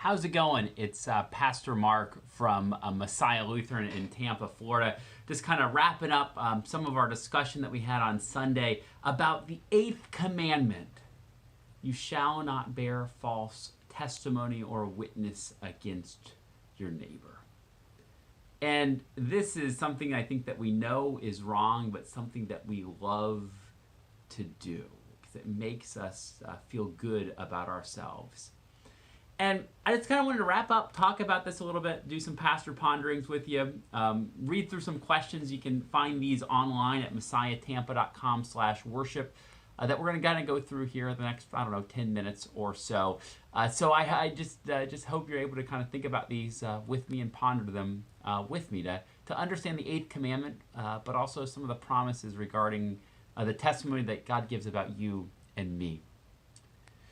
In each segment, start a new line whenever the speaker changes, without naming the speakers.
How's it going? It's Pastor Mark from Messiah Lutheran in Tampa, Florida. Just kind of wrapping up some of our discussion that we had on Sunday about the 8th commandment. You shall not bear false testimony or witness against your neighbor. And this is something I think that we know is wrong, but something that we love to do because it makes us feel good about ourselves. And I just kind of wanted to wrap up, talk about this a little bit, do some pastor ponderings with you, read through some questions. You can find these online at messiahtampa.com/worship that we're going to kind of go through here the next, 10 minutes or so. So I just hope you're able to kind of think about these with me and ponder them with me to understand the 8th commandment, but also some of the promises regarding the testimony that God gives about you and me.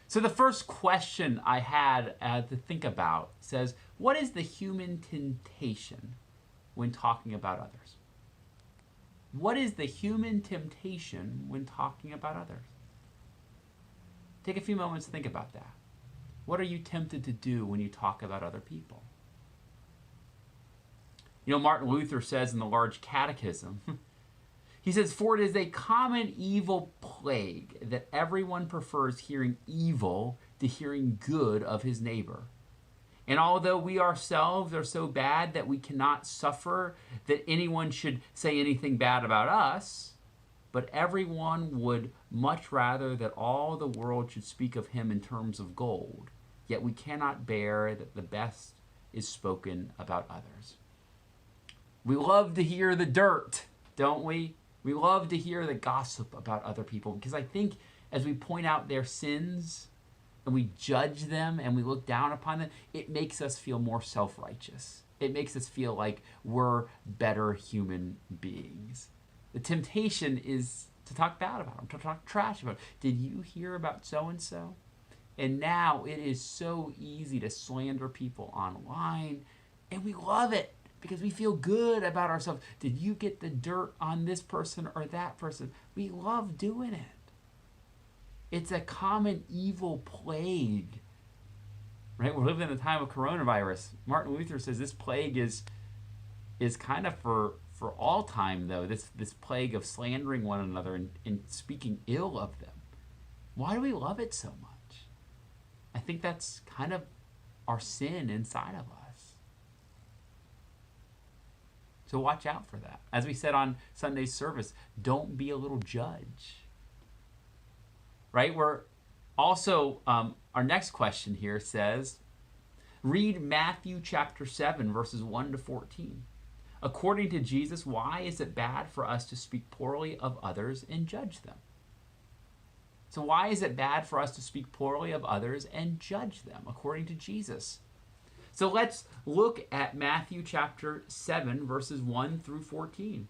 So the first question I had to think about says, what is the human temptation when talking about others? What is the human temptation when talking about others? Take a few moments to think about that. What are you tempted to do when you talk about other people? You know, Martin Luther says in the Large Catechism, he says, "For it is a common evil plague that everyone prefers hearing evil to hearing good of his neighbor. And although we ourselves are so bad that we cannot suffer that anyone should say anything bad about us, but everyone would much rather that all the world should speak of him in terms of gold, yet we cannot bear that the best is spoken about others." We love to hear the dirt, don't we? We love to hear the gossip about other people because I think as we point out their sins and we judge them and we look down upon them, it makes us feel more self-righteous. It makes us feel like we're better human beings. The temptation is to talk bad about them, to talk trash about them. Did you hear about so-and-so? And now it is so easy to slander people online, and we love it because we feel good about ourselves. Did you get the dirt on this person or that person? We love doing it. It's a common evil plague, right? We're living in the time of coronavirus. Martin Luther says this plague is kind of for all time, though, this plague of slandering one another and speaking ill of them. Why do we love it so much? I think that's kind of our sin inside of us. So watch out for that. As we said on Sunday's service, don't be a little judge. Right? We're also, our next question here says, read Matthew chapter 7, verses 1 to 14. According to Jesus, why is it bad for us to speak poorly of others and judge them? So why is it bad for us to speak poorly of others and judge them, according to Jesus? So let's look at Matthew chapter 7, verses 1 through 14.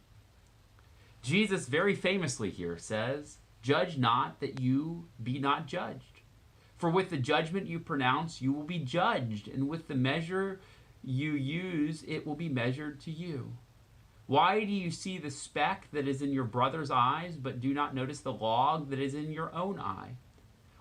Jesus very famously here says, "Judge not that you be not judged. For with the judgment you pronounce, you will be judged, and with the measure you use, it will be measured to you. Why do you see the speck that is in your brother's eyes, but do not notice the log that is in your own eye?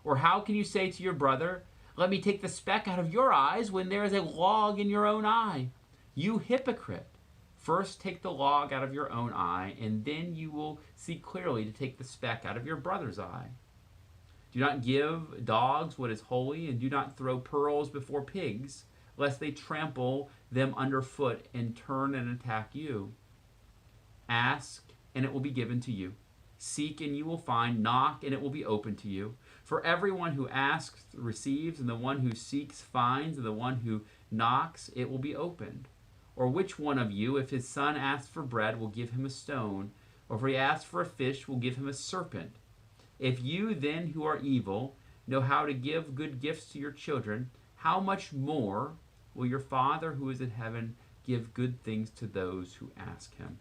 Or how can you say to your brother, 'Let me take the speck out of your eyes,' when there is a log in your own eye? You hypocrite! First take the log out of your own eye, and then you will see clearly to take the speck out of your brother's eye. Do not give dogs what is holy, and do not throw pearls before pigs, lest they trample them underfoot and turn and attack you. Ask, and it will be given to you. Seek, and you will find. Knock, and it will be opened to you. For everyone who asks receives, and the one who seeks finds, and the one who knocks it will be opened. Or which one of you, if his son asks for bread, will give him a stone? Or if he asks for a fish, will give him a serpent? If you then, who are evil, know how to give good gifts to your children, how much more will your Father who is in heaven give good things to those who ask him?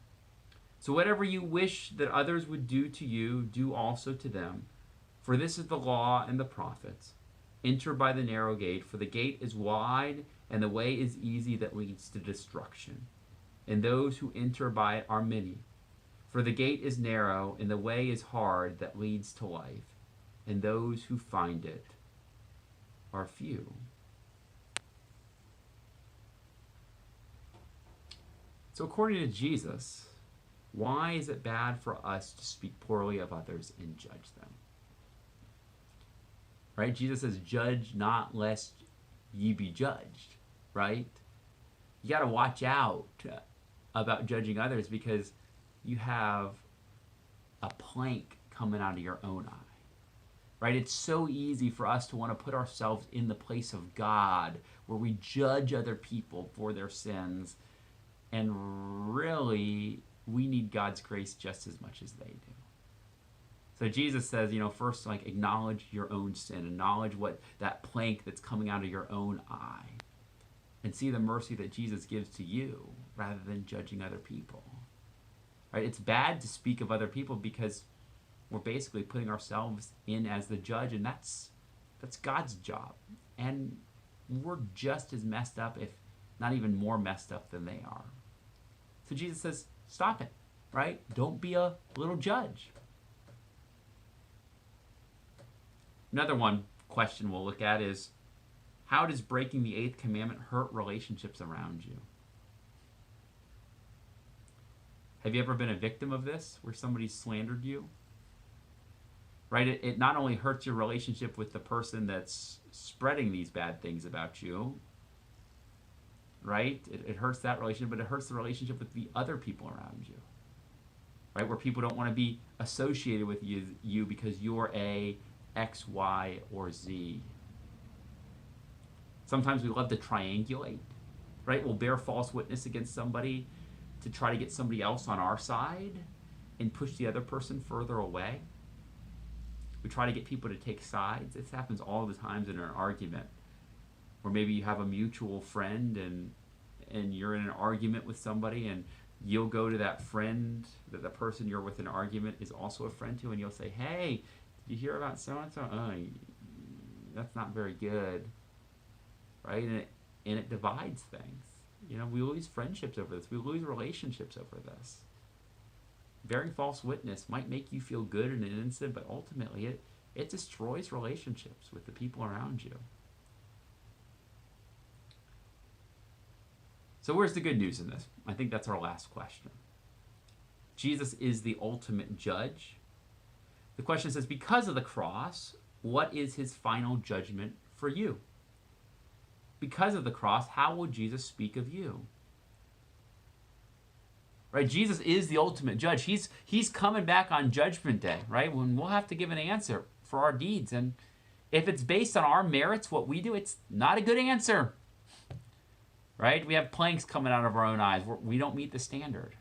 So whatever you wish that others would do to you, do also to them. For this is the law and the prophets. Enter by the narrow gate, for the gate is wide and the way is easy that leads to destruction. And those who enter by it are many. For the gate is narrow and the way is hard that leads to life, and those who find it are few." So according to Jesus, why is it bad for us to speak poorly of others and judge them? Right? Jesus says, judge not lest ye be judged, right? You got to watch out about judging others because you have a plank coming out of your own eye. Right? It's so easy for us to want to put ourselves in the place of God where we judge other people for their sins. And really, we need God's grace just as much as they do. So Jesus says, first, acknowledge your own sin. Acknowledge what that plank that's coming out of your own eye. And see the mercy that Jesus gives to you rather than judging other people. Right? It's bad to speak of other people because we're basically putting ourselves in as the judge, and that's God's job. And we're just as messed up, if not even more messed up than they are. So Jesus says, stop it, right? Don't be a little judge. Another question we'll look at is, how does breaking the 8th commandment hurt relationships around you? Have you ever been a victim of this, where somebody slandered you? Right? It not only hurts your relationship with the person that's spreading these bad things about you, right? It hurts that relationship, but it hurts the relationship with the other people around you, right? Where people don't want to be associated with you because you're a X, Y, or Z. Sometimes we love to triangulate, right? We'll bear false witness against somebody to try to get somebody else on our side and push the other person further away. We try to get people to take sides. This happens all the times in an argument, where maybe you have a mutual friend and you're in an argument with somebody, and you'll go to that friend that the person you're with in an argument is also a friend to, and you'll say, hey, did you hear about so-and-so? Oh, that's not very good, right? And it divides things. We lose friendships over this. We lose relationships over this. Bearing false witness might make you feel good in an instant, but ultimately it destroys relationships with the people around you. So where's the good news in this? I think that's our last question. Jesus is the ultimate judge. The question says, because of the cross, what is his final judgment for you? Because of the cross, how will Jesus speak of you? Right? Jesus is the ultimate judge. He's coming back on Judgment Day, right? When we'll have to give an answer for our deeds. And if it's based on our merits, what we do, it's not a good answer. Right? We have planks coming out of our own eyes. We don't meet the standard.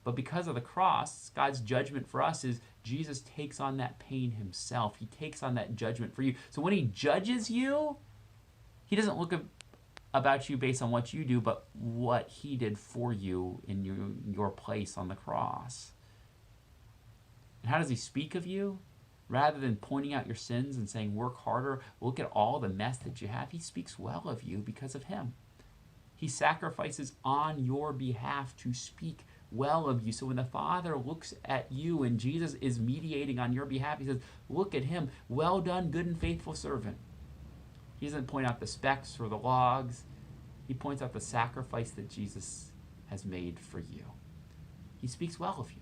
But because of the cross, God's judgment for us is Jesus takes on that pain himself. He takes on that judgment for you. So when he judges you, he doesn't look about you based on what you do, but what he did for you in your place on the cross. And how does he speak of you? Rather than pointing out your sins and saying, work harder, look at all the mess that you have, he speaks well of you because of him. He sacrifices on your behalf to speak well of you. So when the Father looks at you and Jesus is mediating on your behalf, he says, look at him, well done, good and faithful servant. He doesn't point out the specks or the logs. He points out the sacrifice that Jesus has made for you. He speaks well of you.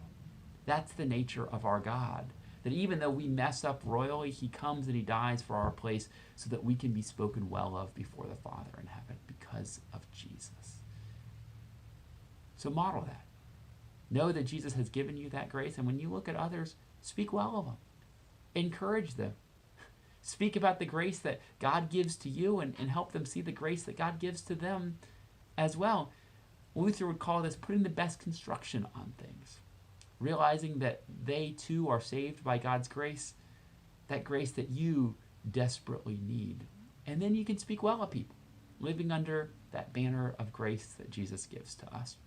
That's the nature of our God. That even though we mess up royally, he comes and he dies for our place so that we can be spoken well of before the Father in heaven because of Jesus. So model that. Know that Jesus has given you that grace, and when you look at others, speak well of them. Encourage them. Speak about the grace that God gives to you and help them see the grace that God gives to them as well. Luther would call this putting the best construction on things. Realizing that they too are saved by God's grace, that grace that you desperately need. And then you can speak well of people, living under that banner of grace that Jesus gives to us.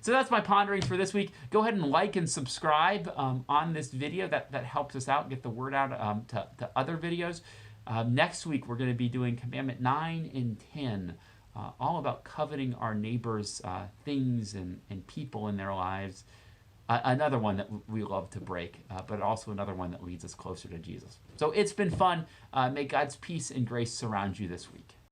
So that's my ponderings for this week. Go ahead and like and subscribe on this video. That helps us out, get the word out to other videos. Next week, we're going to be doing Commandment 9 and 10, all about coveting our neighbors' things and people in their lives. Another one that we love to break, but also another one that leads us closer to Jesus. So it's been fun. May God's peace and grace surround you this week.